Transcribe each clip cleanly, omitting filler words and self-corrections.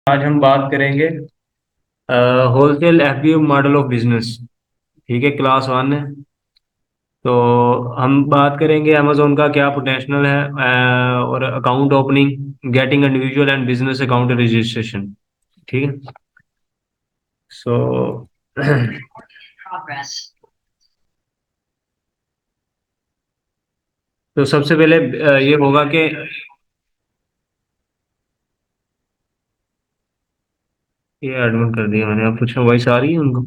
आज हम बात करेंगे wholesale FPO model of business. ठीक है, क्लास वन है। तो हम बात करेंगे अमेजोन का क्या पोटेंशियल है, और account opening, getting individual and business account registration. ठीक है। सो तो सबसे पहले ये होगा कि ये एडमिट कर दिया मैंने। अब पूछा वॉइस आ रही है उनको?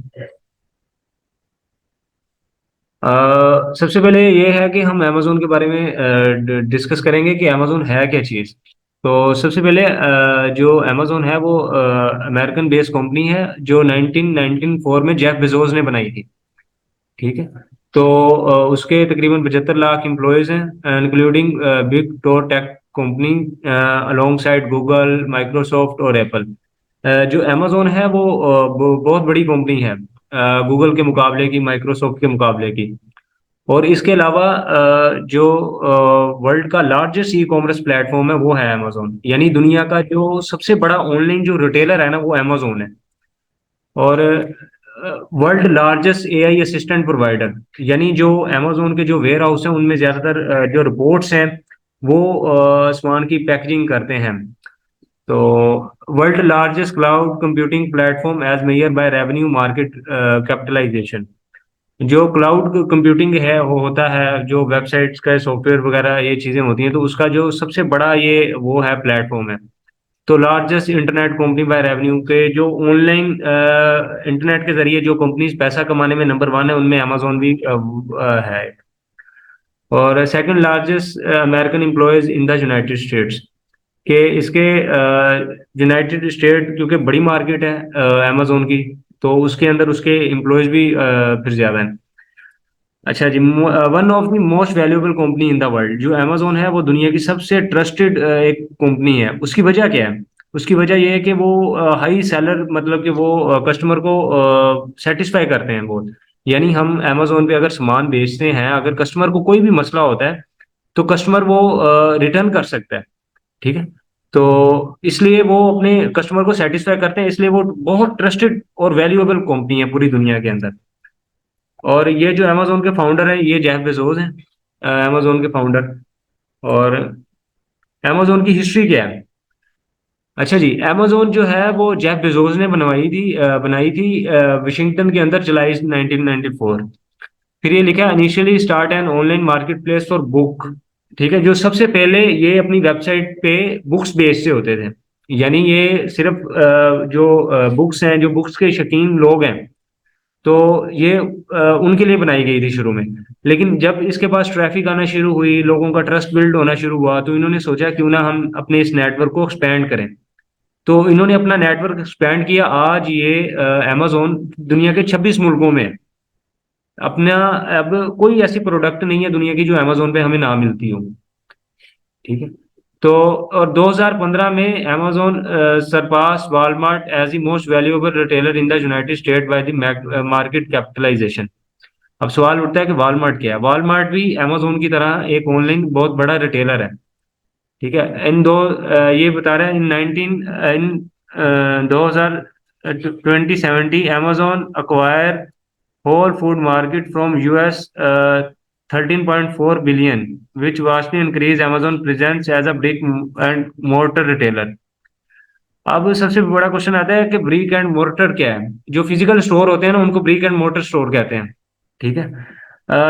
सबसे पहले ये है कि हम अमेजोन के बारे में डिस्कस करेंगे कि अमेजोन है क्या चीज़। तो सबसे पहले जो अमेजोन है वो अमेरिकन बेस्ड कंपनी है जो 1994 में जेफ बेजोस ने बनाई थी। ठीक है। तो उसके तकरीबन 75 लाख एम्प्लॉयज हैं, including big four tech company along side Google, Microsoft और एप्पल। जो अमेजोन है वो बहुत बड़ी कंपनी है, गूगल के मुकाबले की, माइक्रोसॉफ्ट के मुकाबले की। और इसके अलावा जो वर्ल्ड का लार्जेस्ट ई कॉमर्स प्लेटफॉर्म है वो है अमेजोन। यानी दुनिया का जो सबसे बड़ा ऑनलाइन जो रिटेलर है ना वो अमेजोन है। और world largest AI assistant provider. यानी जो अमेजोन के जो वेयर हाउस हैं उनमें ज्यादातर जो रिपोर्ट्स हैं वो सामान की पैकेजिंग करते हैं। तो world largest cloud computing platform as measure by revenue market capitalization. जो क्लाउड कंप्यूटिंग है वो होता है जो वेबसाइट्स का सॉफ्टवेयर वगैरह ये चीज़ें होती हैं, तो उसका जो सबसे बड़ा ये वो है प्लेटफॉर्म है। तो largest internet company by revenue के जो ऑनलाइन इंटरनेट के जरिए जो कंपनीज पैसा कमाने में नंबर वन है उनमें अमेजोन भी है। और second largest American employees in the United states. के इसके यूनाइटेड स्टेट क्योंकि बड़ी मार्केट है अमेजोन की, तो उसके अंदर उसके एम्प्लॉयज भी फिर ज्यादा हैं। अच्छा जी। One of the most valuable company in the world. जो अमेजोन है वो दुनिया की सबसे ट्रस्टेड एक कंपनी है। उसकी वजह क्या है? उसकी वजह यह है कि वो हाई सेलर, मतलब कि वो कस्टमर को सेटिस्फाई करते हैं बहुत। यानी हम अमेजोन पे अगर सामान बेचते हैं, अगर कस्टमर को कोई भी मसला होता है तो कस्टमर वो रिटर्न कर सकता है। ठीक है। तो इसलिए वो अपने कस्टमर को सेटिस्फाई करते हैं, इसलिए वो बहुत ट्रस्टेड और वैल्यूएबल कंपनी है पूरी दुनिया के अंदर। और ये जो अमेजोन के फाउंडर है ये जेफ बेजोस हैं, अमेजोन के फाउंडर। और अमेजोन की हिस्ट्री क्या है? अच्छा जी, अमेजोन जो है वो जेफ बेजोस ने बनाई थी वाशिंगटन के अंदर, जुलाई 1994। फिर ये लिखा है initially start an online market place for book. ठीक है। जो सबसे पहले ये अपनी वेबसाइट पे बुक्स बेचते होते थे। यानी ये सिर्फ जो बुक्स हैं, जो बुक्स के शौकीन लोग हैं, तो ये उनके लिए बनाई गई थी शुरू में। लेकिन जब इसके पास ट्रैफिक आना शुरू हुई, लोगों का ट्रस्ट बिल्ड होना शुरू हुआ, तो इन्होंने सोचा क्यों ना हम अपने इस नेटवर्क को एक्सपेंड करें। तो इन्होंने अपना नेटवर्क एक्सपेंड किया। आज ये अमेजोन दुनिया के 26 मुल्कों में है। अपना अब कोई ऐसी प्रोडक्ट नहीं है दुनिया की जो अमेजोन पे हमें ना मिलती हो। ठीक है। तो और 2015 में Amazon surpass Walmart as the most valuable retailer in the United State by the market capitalization. अब सवाल उठता है कि वॉलमार्ट क्या है? वॉलमार्ट भी अमेजोन की तरह एक ऑनलाइन बहुत बड़ा रिटेलर है। ठीक है। ये बता रहा है in 2070 Amazon acquire whole food market from US 13.4 billion, which vastly increase Amazon presence as a brick and mortar retailer. अब सबसे बड़ा क्वेश्चन आता है कि ब्रिक एंड मोर्टर क्या है? जो फिजिकल स्टोर होते हैं ना उनको ब्रिक एंड मोर्टर स्टोर कहते हैं। ठीक है।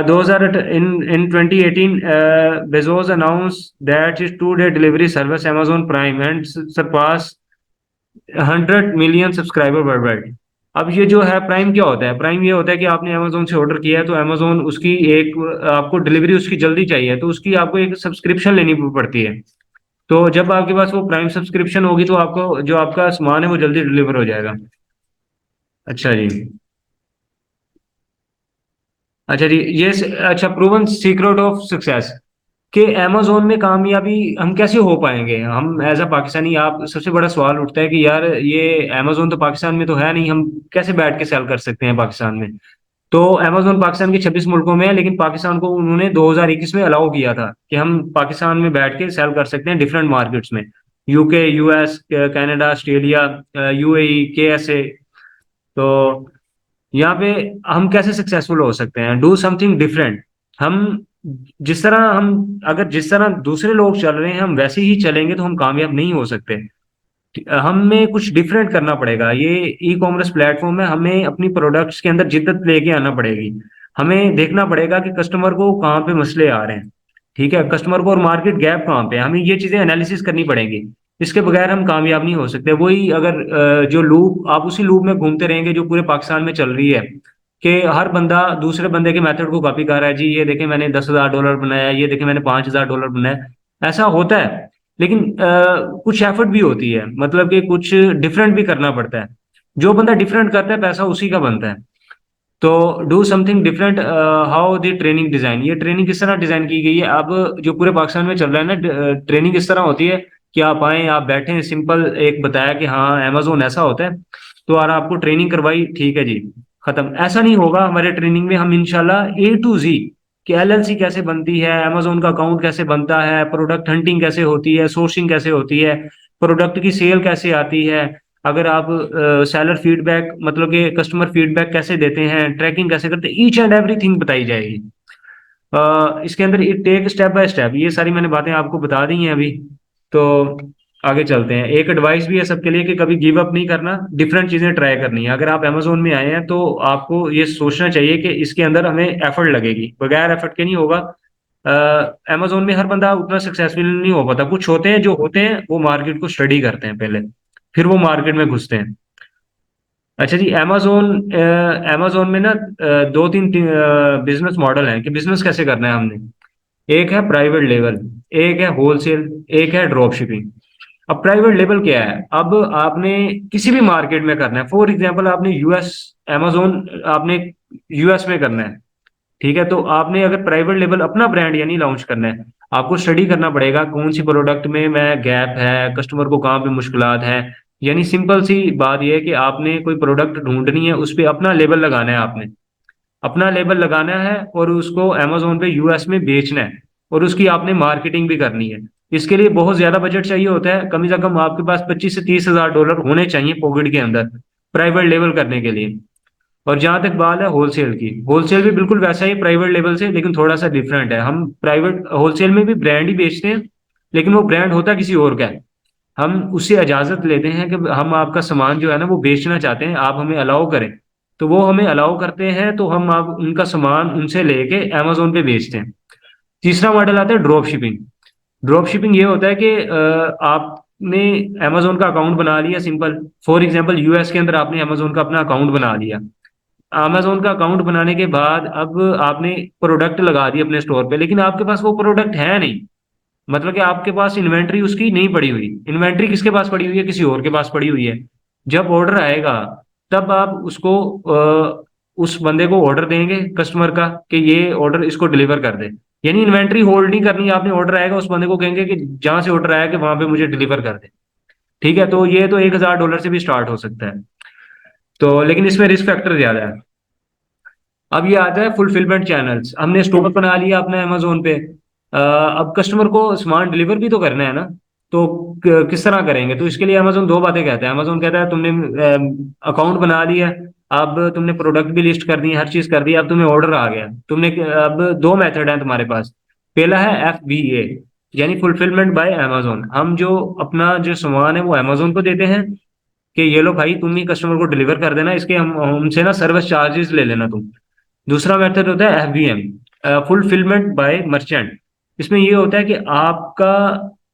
2000 in 2018, Bezos announced that his two-day delivery service Amazon Prime and surpassed 100 million subscriber world wide. अब ये जो है प्राइम क्या होता है? प्राइम ये होता है कि आपने अमेजोन से ऑर्डर किया है तो अमेजोन उसकी एक आपको डिलीवरी उसकी जल्दी चाहिए तो उसकी आपको एक सब्सक्रिप्शन लेनी पड़ती है। तो जब आपके पास वो प्राइम सब्सक्रिप्शन होगी तो आपको जो आपका सामान है वो जल्दी डिलीवर हो जाएगा। अच्छा जी। अच्छा जी। अच्छा, प्रूवन सीक्रेट ऑफ सक्सेस कि अमेजोन में कामयाबी हम कैसे हो पाएंगे हम एज अ पाकिस्तानी। आप सबसे बड़ा सवाल उठता है कि यार ये अमेजोन तो पाकिस्तान में तो है नहीं, हम कैसे बैठ के सेल कर सकते हैं पाकिस्तान में? तो अमेजोन पाकिस्तान के 26 मुल्कों में है, लेकिन पाकिस्तान को उन्होंने 2021 में अलाउ किया था कि हम पाकिस्तान में बैठ के सेल कर सकते हैं डिफरेंट मार्केट्स में। UK, US, Canada, Australia, UAE, KSA. तो यहाँ पे हम कैसे सक्सेसफुल हो सकते हैं? Do something different. हम जिस तरह दूसरे लोग चल रहे हैं हम वैसे ही चलेंगे तो हम कामयाब नहीं हो सकते। हमें कुछ डिफरेंट करना पड़ेगा। ये ई कॉमर्स प्लेटफॉर्म है, हमें अपनी प्रोडक्ट्स के अंदर जिद्दत लेके आना पड़ेगी। हमें देखना पड़ेगा कि कस्टमर को कहाँ पे मसले आ रहे हैं, ठीक है, कस्टमर को और मार्केट गैप कहाँ पे है, हमें ये चीजें एनालिसिस करनी पड़ेंगी। इसके बगैर हम कामयाब नहीं हो सकते। वही अगर जो लूप आप उसी लूप में घूमते रहेंगे जो पूरे पाकिस्तान में चल रही है, कि हर बंदा दूसरे बंदे के मेथड को कॉपी कर रहा है, जी ये देखें मैंने $10,000 बनाया, ये देखें मैंने $5,000 बनाया, ऐसा होता है। लेकिन कुछ एफर्ट भी होती है, मतलब कि कुछ डिफरेंट भी करना पड़ता है। जो बंदा डिफरेंट करता है पैसा उसी का बनता है। तो do something different. How the training design, ये ट्रेनिंग किस तरह डिजाइन की गई है? अब जो पूरे पाकिस्तान में चल रहा है ना, ट्रेनिंग इस तरह होती है कि आप आए, आप बैठे, सिंपल एक बताया कि हाँ अमेजोन ऐसा होता है, तो और आपको ट्रेनिंग करवाई, ठीक है जी, खत्म। ऐसा नहीं होगा। हमारे ट्रेनिंग में हम इंशाल्लाह A to Z कि एलएलसी कैसे बनती है, अमेजोन का अकाउंट कैसे बनता है, प्रोडक्ट हंटिंग कैसे होती है, सोर्सिंग कैसे होती है, प्रोडक्ट की सेल कैसे आती है, अगर आप सेलर फीडबैक मतलब कि कस्टमर फीडबैक कैसे देते हैं, ट्रैकिंग कैसे करते हैं, ईच एंड एवरीथिंग बताई जाएगी। इसके अंदर ये टेक स्टेप बाय स्टेप, ये सारी मैंने बातें आपको बता दी हैं अभी। तो आगे चलते हैं। एक एडवाइस भी है सबके लिए कि कभी गिव अप नहीं करना, डिफरेंट चीजें ट्राई करनी है। अगर आप अमेजोन में आए हैं तो आपको ये सोचना चाहिए कि इसके अंदर हमें एफर्ट लगेगी, बगैर एफर्ट के नहीं होगा। अमेजोन में हर बंदा उतना सक्सेसफुल नहीं हो पाता। कुछ होते हैं जो होते हैं वो मार्केट को स्टडी करते हैं पहले, फिर वो मार्केट में घुसते हैं। अच्छा जी, अमेजोन में ना दो तीन बिजनेस मॉडल हैं कि बिजनेस कैसे करना है हमने। एक है प्राइवेट लेवल, एक है होलसेल, एक है ड्रॉप शिपिंग। अब प्राइवेट लेवल क्या है? अब आपने किसी भी मार्केट में करना है, फॉर एग्जांपल आपने यूएस, अमेजोन आपने यूएस में करना है, ठीक है, तो आपने अगर प्राइवेट लेवल अपना ब्रांड यानी लॉन्च करना है, आपको स्टडी करना पड़ेगा कौन सी प्रोडक्ट में मैं गैप है, कस्टमर को कहाँ पे मुश्किलात है। यानी सिंपल सी बात यह है कि आपने कोई प्रोडक्ट ढूंढनी है, उस पर अपना लेबल लगाना है, आपने अपना लेबल लगाना है और उसको अमेजोन पे यूएस में बेचना है, और उसकी आपने मार्केटिंग भी करनी है। इसके लिए बहुत ज्यादा बजट चाहिए होता है, कम से कम आपके पास $25,000 से $30,000 होने चाहिए पॉकेट के अंदर प्राइवेट लेवल करने के लिए। और जहां तक बात है होलसेल की, होलसेल भी बिल्कुल वैसा ही प्राइवेट लेवल से, लेकिन थोड़ा सा डिफरेंट है। हम प्राइवेट होलसेल में भी ब्रांड ही बेचते हैं, लेकिन वो ब्रांड होता किसी और का है। हम उससे इजाजत लेते हैं कि हम आपका सामान जो है ना वो बेचना चाहते हैं, आप हमें अलाउ करें। तो वो हमें अलाउ करते हैं, तो हम आप उनका सामान उनसे लेके अमेजोन पे बेचते हैं। तीसरा मॉडल आता है ड्रॉप शिपिंग। ड्रॉप शिपिंग ये होता है कि आपने अमेजोन का अकाउंट बना लिया, सिंपल फॉर एग्जांपल यूएस के अंदर आपने अमेजोन का अपना अकाउंट बना लिया। अमेजोन का अकाउंट बनाने के बाद अब आपने प्रोडक्ट लगा दी अपने स्टोर पे, लेकिन आपके पास वो प्रोडक्ट है नहीं। मतलब कि आपके पास इन्वेंट्री उसकी नहीं पड़ी हुई। इन्वेंट्री किसके पास पड़ी हुई है? किसी और के पास पड़ी हुई है। जब ऑर्डर आएगा तब आप उसको उस बंदे को ऑर्डर देंगे कस्टमर का कि ये ऑर्डर इसको डिलीवर कर दे। यानी इन्वेंट्री होल्ड नहीं करनी है आपने, ऑर्डर आएगा उस बंदे को कहेंगे कि जहां से ऑर्डर आया कि वहां पे मुझे डिलीवर कर दे। ठीक है, तो ये तो $1,000 से भी स्टार्ट हो सकता है। तो लेकिन इसमें रिस्क फैक्टर ज्यादा है। अब ये आता है फुलफिलमेंट चैनल्स। हमने स्टोर बना लिया अपने अमेजोन पे, अब कस्टमर को सामान डिलीवर भी तो करना है ना। तो किस तरह करेंगे? तो इसके लिए अमेजोन दो बातें कहता है। अमेजोन कहता है तुमने अकाउंट बना लिया, अब तुमने प्रोडक्ट भी लिस्ट कर दी, हर चीज कर दी, अब तुम्हें ऑर्डर आ गया, तुमने अब दो मेथड है तुम्हारे पास। पहला है FBA, यानी फुलफिलमेंट बाय अमेजोन। हम जो अपना जो सामान है वो अमेजोन को देते हैं कि ये लो भाई तुम ही कस्टमर को डिलीवर कर देना, इसके हम हमसे ना सर्विस चार्जेस ले लेना तुम। दूसरा मेथड होता है FBM, फुलफिलमेंट बाय मर्चेंट। इसमें ये होता है कि आपका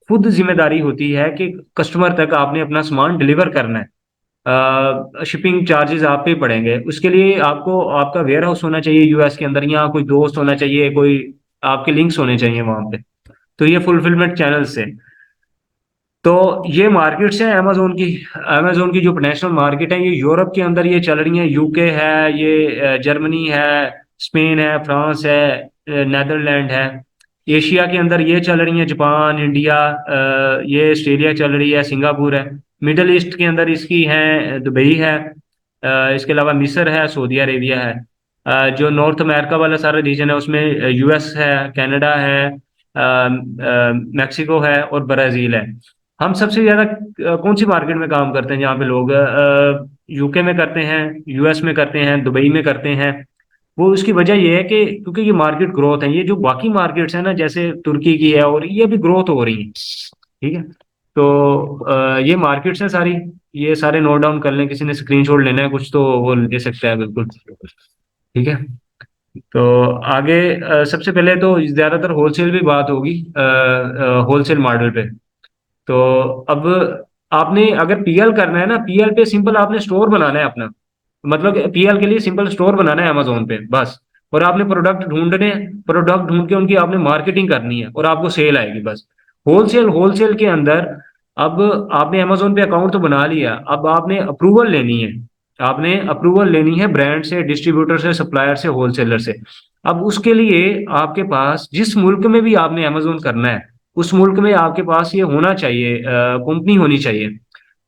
खुद जिम्मेदारी होती है कि कस्टमर तक आपने अपना सामान डिलीवर करना है। शिपिंग चार्जेस आप पे पड़ेंगे। उसके लिए आपको आपका वेयर हाउस होना चाहिए यूएस के अंदर, या कोई दोस्त होना चाहिए, कोई आपके लिंक्स होने चाहिए वहां पे। तो ये फुलफिलमेंट चैनल से। तो ये मार्केट्स हैं अमेजोन की। अमेजोन की जो नेशनल मार्केट है ये यूरोप के अंदर ये चल रही है, यूके है, ये जर्मनी है, स्पेन है, फ्रांस है, नेदरलैंड है। एशिया के अंदर ये चल रही है जापान, इंडिया, ये ऑस्ट्रेलिया चल रही है, सिंगापुर है। मिडल ईस्ट के अंदर इसकी है दुबई है, इसके अलावा मिस्र है, सऊदी अरेबिया है। जो नॉर्थ अमेरिका वाला सारा रीजन है उसमें यूएस है, कनाडा है, मैक्सिको है और ब्राजील है। हम सबसे ज्यादा कौन सी मार्केट में काम करते हैं जहाँ पे लोग यूके में करते हैं, यूएस में करते हैं, दुबई में करते हैं। वो उसकी वजह ये है कि क्योंकि ये मार्केट ग्रोथ है, ये जो बाकी मार्केट्स है ना जैसे तुर्की की है और ये भी ग्रोथ हो रही है। ठीक है। तो ये मार्केट्स हैं सारी। ये सारे नोट डाउन कर लें, किसी ने स्क्रीनशॉट लेना है कुछ तो वो ले सकता है बिल्कुल। ठीक है। तो आगे सबसे पहले तो ज्यादातर होलसेल भी बात होगी, होलसेल मॉडल पे। तो अब आपने अगर पीएल करना है ना, पीएल पे सिंपल आपने स्टोर बनाना है अपना। मतलब पीएल के लिए सिंपल स्टोर बनाना है अमेजोन पे बस। और आपने प्रोडक्ट ढूंढने हैं, प्रोडक्ट ढूंढ के उनकी आपने मार्केटिंग करनी है और आपको सेल आएगी बस। होलसेल, होलसेल के अंदर अब आपने अमेजोन पे अकाउंट तो बना लिया, अब आपने अप्रूवल लेनी है। आपने अप्रूवल लेनी है ब्रांड से, डिस्ट्रीब्यूटर से, सप्लायर से, होलसेलर से। अब उसके लिए आपके पास जिस मुल्क में भी आपने अमेजोन करना है, उस मुल्क में आपके पास ये होना चाहिए, कंपनी होनी चाहिए।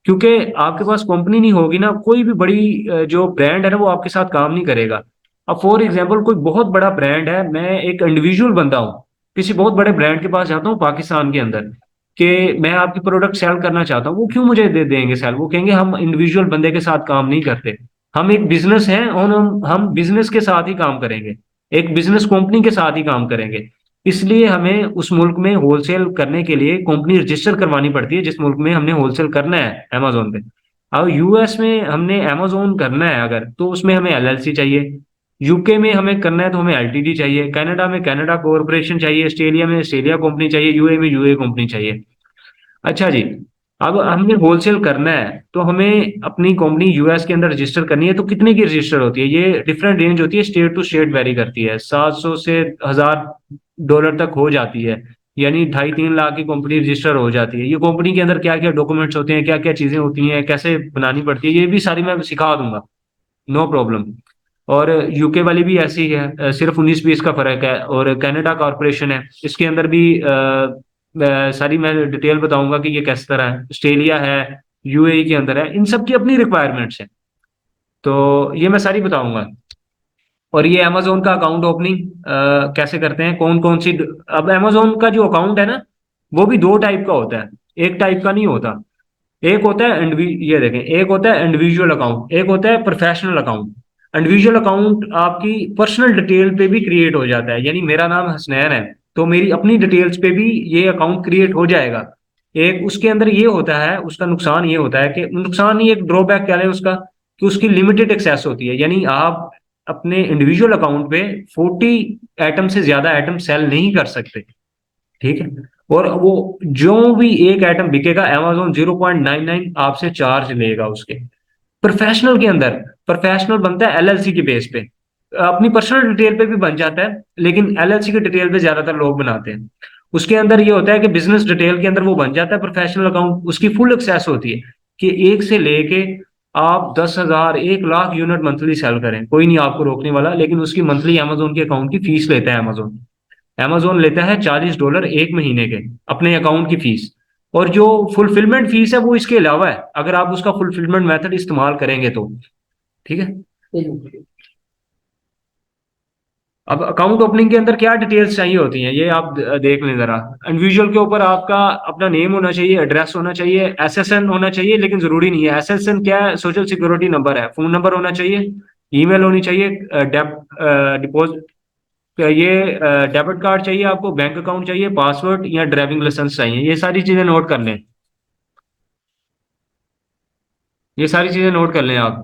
क्योंकि आपके पास कंपनी नहीं होगी ना, कोई भी बड़ी जो ब्रांड है ना वो आपके साथ काम नहीं करेगा। अब फॉर एग्जांपल कोई बहुत बड़ा ब्रांड है, मैं एक इंडिविजुअल बंदा हूँ, किसी बहुत बड़े ब्रांड के पास जाता हूँ पाकिस्तान के अंदर कि मैं आपकी प्रोडक्ट सेल करना चाहता हूँ, वो क्यों मुझे दे देंगे सेल? वो कहेंगे हम इंडिविजुअल बंदे के साथ काम नहीं करते, हम एक बिजनेस है और हम बिजनेस के साथ ही काम करेंगे, एक बिजनेस कंपनी के साथ ही काम करेंगे। इसलिए हमें उस मुल्क में होलसेल करने के लिए कंपनी रजिस्टर करवानी पड़ती है, जिस मुल्क में हमने होलसेल करना है अमेजोन पे। अब यूएस में हमने अमेजोन करना है अगर, तो उसमें हमें एलएलसी चाहिए। यूके में हमें करना है तो हमें एलटीडी चाहिए, कनाडा में कनाडा कॉरपोरेशन चाहिए, ऑस्ट्रेलिया में ऑस्ट्रेलिया कंपनी चाहिए, यूए में यूए कंपनी चाहिए। अच्छा जी। अब हमने होलसेल करना है तो हमें अपनी कंपनी यूएस के अंदर रजिस्टर करनी है, तो कितने की रजिस्टर होती है? ये डिफरेंट रेंज होती है, स्टेट टू स्टेट वेरी करती है, 700 से 1000 डॉलर तक हो जाती है। यानी 2.5-3 लाख की कंपनी रजिस्टर हो जाती है। ये कंपनी के अंदर क्या क्या डॉक्यूमेंट्स होते हैं, क्या क्या चीजें होती हैं, कैसे बनानी पड़ती है, ये भी सारी मैं सिखा दूंगा, नो प्रॉब्लम। और यूके वाली भी ऐसी ही है, सिर्फ 19-20 का फर्क है। और कनाडा कॉरपोरेशन है, इसके अंदर भी सारी मैं डिटेल बताऊंगा कि ये किस तरह है। ऑस्ट्रेलिया है, यूएई के अंदर है, इन सब की अपनी रिक्वायरमेंट्स है। तो ये मैं सारी बताऊंगा। और ये अमेजोन का अकाउंट ओपनिंग कैसे करते हैं, कौन कौन सी। अब अमेजोन का जो अकाउंट है ना, वो भी दो टाइप का होता है, एक टाइप का नहीं होता। एक होता है ये देखें, एक होता है इंडिविजुअल अकाउंट, एक होता है प्रोफेशनल अकाउंट। इंडिविजुअल अकाउंट आपकी पर्सनल डिटेल पे भी क्रिएट हो जाता है, यानी मेरा नाम हसनैन है तो मेरी अपनी डिटेल्स पे भी ये अकाउंट क्रिएट हो जाएगा। एक उसके अंदर ये होता है, उसका नुकसान ये होता है कि नुकसान नहीं, एक ड्रॉबैक कह लें उसका, कि उसकी लिमिटेड एक्सेस होती है। यानी आप अपने इंडिविजुअल अकाउंट पे 40 आइटम से ज्यादा आइटम सेल नहीं कर सकते। ठीक है। और वो जो भी एक आइटम बिकेगा अमेजोन 0.99 आपसे चार्ज लेगा उसके। प्रोफेशनल के अंदर, प्रोफेशनल बनता है एलएलसी के बेस पे, अपनी पर्सनल डिटेल पे भी बन जाता है, लेकिन एलएलसी के डिटेल पे ज्यादातर लोग बनाते हैं। उसके अंदर ये होता है कि बिजनेस डिटेल के अंदर वो बन जाता है प्रोफेशनल अकाउंट, उसकी फुल एक्सेस होती है कि एक से लेके आप 10,000 1 लाख यूनिट मंथली सेल करें, कोई नहीं आपको रोकने वाला। लेकिन उसकी मंथली अमेजोन के अकाउंट की फीस लेता है अमेजोन। अमेजोन लेता है $40 एक महीने के अपने अकाउंट की फीस। और जो फुलफिलमेंट फीस है वो इसके अलावा है, अगर आप उसका फुलफिलमेंट मेथड इस्तेमाल करेंगे तो। ठीक है। अब अकाउंट ओपनिंग के अंदर क्या डिटेल्स चाहिए होती हैं ये आप देख लें जरा। इंडिविजुअल के ऊपर आपका अपना नेम होना चाहिए, एड्रेस होना चाहिए, एसएसएन होना चाहिए, लेकिन जरूरी नहीं है। एसएसएन क्या है? सोशल सिक्योरिटी नंबर है। फोन नंबर होना चाहिए, ईमेल होनी चाहिए, डिपॉजिट, ये डेबिट कार्ड चाहिए आपको, बैंक अकाउंट चाहिए, पासवर्ड या ड्राइविंग लाइसेंस चाहिए। ये सारी चीजें नोट कर लें, ये सारी चीजें नोट कर लें आप।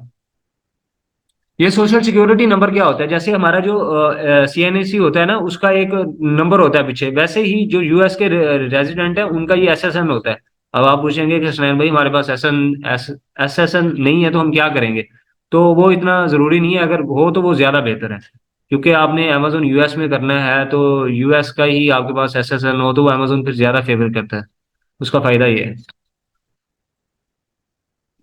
ये सोशल सिक्योरिटी नंबर क्या होता है? जैसे हमारा जो सीएनएसी होता है ना, उसका एक नंबर होता है पीछे, वैसे ही जो यूएस के रेजिडेंट है उनका ये एसएसएन होता है। अब आप पूछेंगे कि सुनैन भाई हमारे पास एसएसएन नहीं है तो हम क्या करेंगे? तो वो इतना जरूरी नहीं है, अगर हो तो वो ज्यादा बेहतर है। क्योंकि आपने अमेजोन यूएस में करना है तो यूएस का ही आपके पास एसएसएन हो तो वो अमेजोन फिर ज्यादा फेवर करता है, उसका फायदा ये है।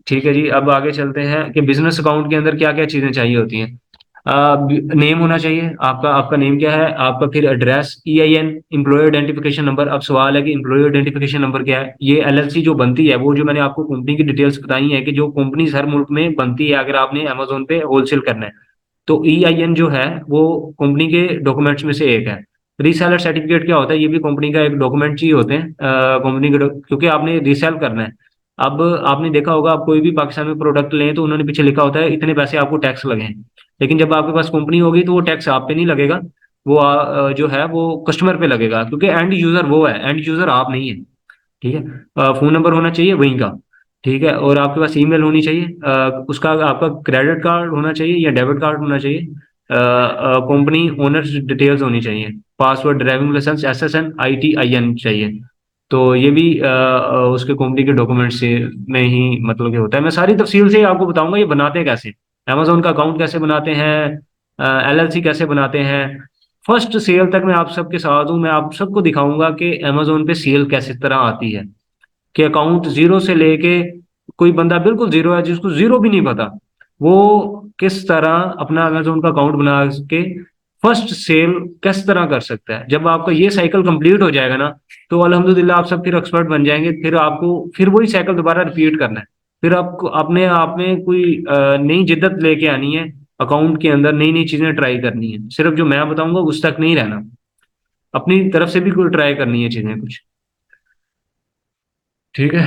ठीक है जी। अब आगे चलते हैं कि बिजनेस अकाउंट के अंदर क्या क्या चीजें चाहिए होती हैं। नेम होना चाहिए आपका, आपका नेम क्या है आपका, फिर address, EIN, employ identification number. अब सवाल है कि एम्प्लॉय आइडेंटिफिकेशन नंबर क्या है? ये एलएलसी जो बनती है, वो जो मैंने आपको कंपनी की डिटेल्स बताई है कि जो कंपनी हर मुल्क में बनती है अगर आपने अमेजोन पे होलसेल करना है, तो ईआईएन जो है वो कंपनी के डॉक्यूमेंट्स में से एक है। रीसेलर सर्टिफिकेट क्या होता है, ये भी कंपनी का एक डॉक्यूमेंट चाहिए होते हैं कंपनी के क्योंकि आपने रीसेल करना है। अब आपने देखा होगा, आप कोई भी पाकिस्तान में प्रोडक्ट लें तो उन्होंने पीछे लिखा होता है इतने पैसे आपको टैक्स लगे हैं। लेकिन जब आपके पास कंपनी होगी तो वो टैक्स आप पे नहीं लगेगा, वो जो है वो कस्टमर पे लगेगा, क्योंकि एंड यूजर वो है, एंड यूजर आप नहीं है। ठीक है। फोन नंबर होना चाहिए वहीं का। ठीक है। और आपके पास ईमेल होनी चाहिए, उसका आपका क्रेडिट कार्ड होना चाहिए या डेबिट कार्ड होना चाहिए। कंपनी ओनर्स डिटेल्स होनी चाहिए। Password, driving licence, SSN, ITIN चाहिए। तो ये भी उसके कंपनी के डॉक्यूमेंट से में ही मतलब कि होता है। मैं सारी तफसील से आपको बताऊंगा ये बनाते कैसे, अमेजोन का अकाउंट कैसे बनाते हैं, LLC कैसे बनाते हैं। फर्स्ट सेल तक मैं आप सबके साथ हूँ, मैं आप सबको दिखाऊंगा कि अमेजोन पे सेल कैसे तरह आती है, कि अकाउंट जीरो से लेके, कोई बंदा बिल्कुल जीरो है जिसको जीरो भी नहीं पता, वो किस तरह अपना अमेजोन का अकाउंट बना के फर्स्ट सेल किस तरह कर सकता है। जब आपका ये साइकिल कंप्लीट हो जाएगा ना, तो अल्हम्दुलिल्लाह आप सब फिर एक्सपर्ट बन जाएंगे। फिर आपको फिर वही साइकिल दोबारा रिपीट करना है। फिर आपको अपने आप में कोई नई जिद्दत लेके आनी है, अकाउंट के अंदर नई नई चीजें ट्राई करनी है। सिर्फ जो मैं बताऊंगा उस तक नहीं रहना, अपनी तरफ से भी कोई ट्राई करनी है चीजें कुछ। ठीक है।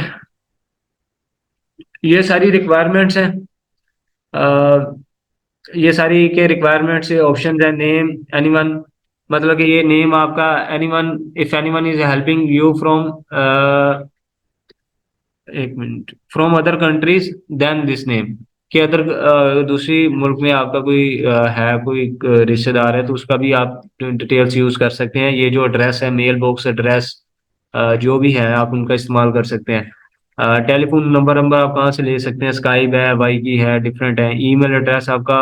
ये सारी रिक्वायरमेंट्स हैं। ये सारी के रिक्वायरमेंट्स ऑप्शन है। नेम एनीवन, मतलब कि ये नेम आपका anyone, if anyone is helping you from, एक minute, from other countries then this name, कि अदर दूसरी मुल्क में आपका कोई है, कोई रिश्तेदार है तो उसका भी आप डिटेल्स यूज कर सकते हैं। ये जो एड्रेस है, मेल बॉक्स एड्रेस, जो भी है आप उनका इस्तेमाल कर सकते हैं। टेलीफोन नंबर नंबर आप कहाँ से ले सकते हैं, स्काइप है, वाई की है, डिफरेंट है। ईमेल एड्रेस आपका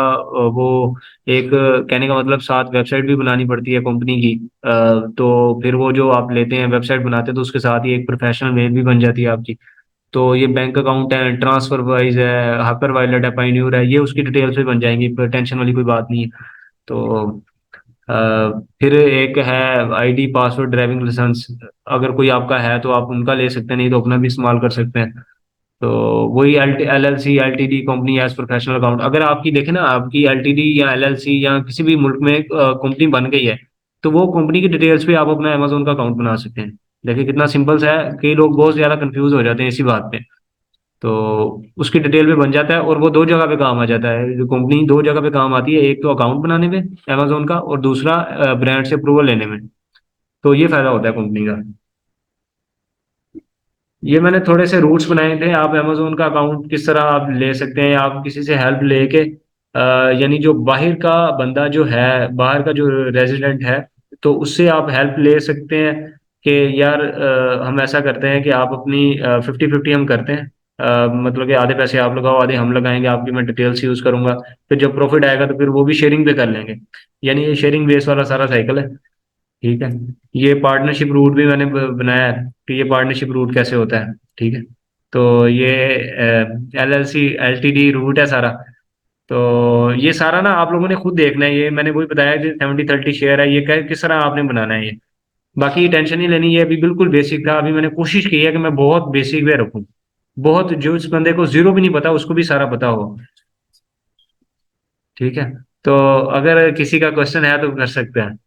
वो एक कहने का मतलब साथ वेबसाइट भी बनानी पड़ती है कंपनी की। तो फिर वो जो आप लेते हैं वेबसाइट बनाते हैं तो उसके साथ ही एक प्रोफेशनल मेल भी बन जाती है आपकी। तो ये बैंक अकाउंट है, ट्रांसफर वाइज है, हाइपर वायलेट है, पाइन्यूर है, ये उसकी डिटेल्स भी बन जाएंगी, टेंशन वाली कोई बात नहीं है। तो अ, फिर एक है ID, पासवर्ड, ड्राइविंग लाइसेंस, अगर कोई आपका है तो आप उनका ले सकते हैं, नहीं तो अपना भी इस्तेमाल कर सकते हैं। तो वही LLC LTD company as professional account, अगर आपकी देखें ना, आपकी LTD या LLC या किसी भी मुल्क में कंपनी बन गई है, तो वो कंपनी की डिटेल्स पे आप अपना अमेजोन का अकाउंट बना सकते हैं। देखिए कितना सिंपल सा है, कई लोग बहुत ज्यादा कंफ्यूज हो जाते हैं इसी बात पे। तो उसकी डिटेल पे बन जाता है और वो दो जगह पे काम आ जाता है, जो कंपनी दो जगह पे काम आती है, एक तो अकाउंट बनाने में अमेजोन का, और दूसरा ब्रांड से अप्रूवल लेने में। तो ये फायदा होता है कंपनी का। ये मैंने थोड़े से रूट्स बनाए थे, आप अमेजोन का अकाउंट किस तरह आप ले सकते हैं, आप किसी से हेल्प लेके, यानी जो बाहर का बंदा जो है, बाहर का जो रेजिडेंट है, तो उससे आप हेल्प ले सकते हैं कि यार हम ऐसा करते हैं कि आप अपनी 50-50 हम करते हैं। मतलब कि आधे पैसे आप लगाओ, आधे हम लगाएंगे, आपकी मैं डिटेल्स यूज करूंगा। फिर जब प्रॉफिट आएगा तो फिर वो भी शेयरिंग पे कर लेंगे। यानी ये शेयरिंग बेस वाला सारा साइकिल है। ठीक है। ये पार्टनरशिप रूट भी मैंने बनाया है कि ये पार्टनरशिप रूट कैसे होता है। ठीक है। तो ये LLC LTD रूट है सारा। तो ये सारा ना आप लोगों ने खुद देखना है, ये मैंने वही बताया कि 70-30 शेयर है, ये किस तरह आपने बनाना है ये। बाकी टेंशन नहीं लेनी, ये अभी बिल्कुल बेसिक था। अभी मैंने कोशिश की है कि मैं बहुत बेसिक वे रखूं, बहुत जो इस बंदे को जीरो भी नहीं पता उसको भी सारा पता हो। ठीक है। तो अगर किसी का क्वेश्चन है तो कर सकते हैं।